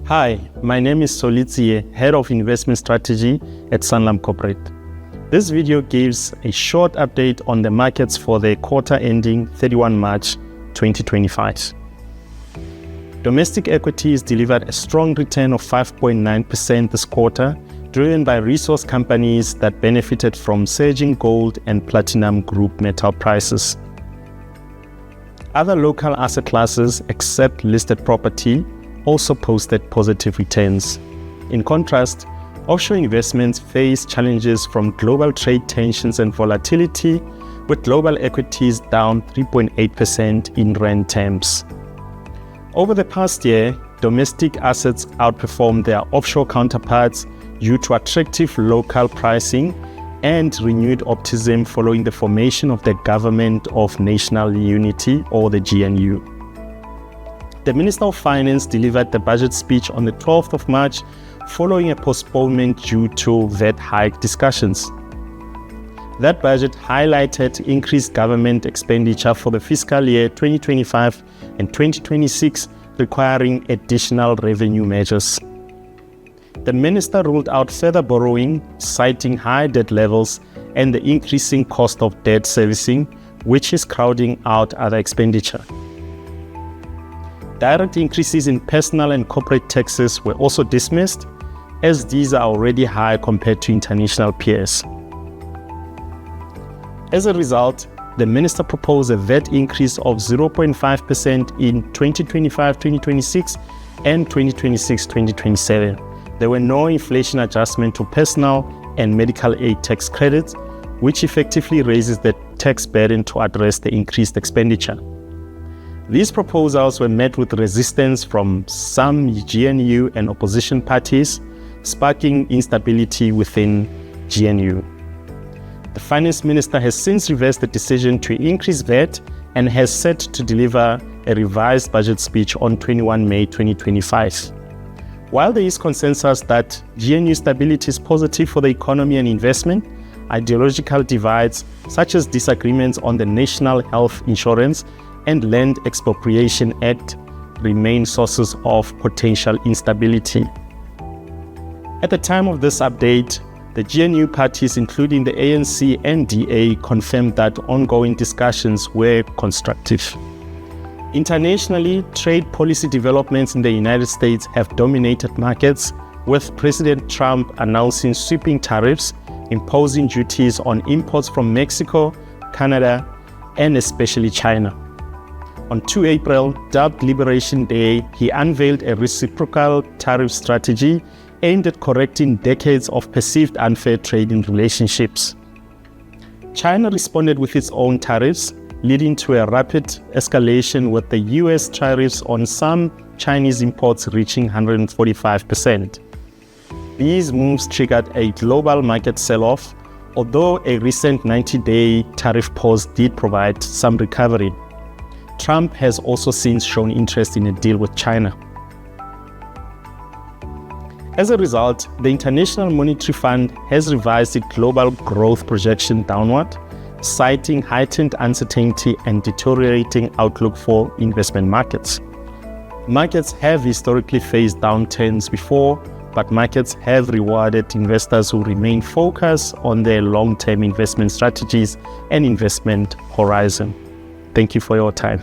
Hi, my name is Solitsiye, Head of Investment Strategy at Sanlam Corporate. This video gives a short update on the markets for the quarter ending 31 March 2025. Domestic equities delivered a strong return of 5.9% this quarter, driven by resource companies that benefited from surging gold and platinum group metal prices. Other local asset classes, except listed property, also posted positive returns. In contrast, offshore investments face challenges from global trade tensions and volatility, with global equities down 3.8% in rand terms. Over the past year, domestic assets outperformed their offshore counterparts due to attractive local pricing and renewed optimism following the formation of the Government of National Unity, or the GNU. The Minister of Finance delivered the budget speech on the 12th of March following a postponement due to VAT hike discussions. That budget highlighted increased government expenditure for the fiscal year 2025 and 2026, requiring additional revenue measures. The minister ruled out further borrowing, citing high debt levels and the increasing cost of debt servicing, which is crowding out other expenditure. Direct increases in personal and corporate taxes were also dismissed, as these are already high compared to international peers. As a result, the minister proposed a VAT increase of 0.5% in 2025-2026 and 2026-2027. There were no inflation adjustment to personal and medical aid tax credits, which effectively raises the tax burden to address the increased expenditure. These proposals were met with resistance from some GNU and opposition parties, sparking instability within GNU. The finance minister has since reversed the decision to increase VAT and has set to deliver a revised budget speech on 21 May 2025. While there is consensus that GNU stability is positive for the economy and investment, ideological divides, such as disagreements on the National Health Insurance and Land Expropriation Act, remain sources of potential instability. At the time of this update, the GNU parties, including the ANC and DA, confirmed that ongoing discussions were constructive. Internationally, trade policy developments in the United States have dominated markets, with President Trump announcing sweeping tariffs, imposing duties on imports from Mexico, Canada, and especially China. On 2 April, dubbed Liberation Day, he unveiled a reciprocal tariff strategy aimed at correcting decades of perceived unfair trading relationships. China responded with its own tariffs, leading to a rapid escalation, with the US tariffs on some Chinese imports reaching 145%. These moves triggered a global market sell-off, although a recent 90-day tariff pause did provide some recovery. Trump has also since shown interest in a deal with China. As a result, the International Monetary Fund has revised its global growth projection downward, citing heightened uncertainty and deteriorating outlook for investment markets. Markets have historically faced downturns before, but markets have rewarded investors who remain focused on their long-term investment strategies and investment horizon. Thank you for your time.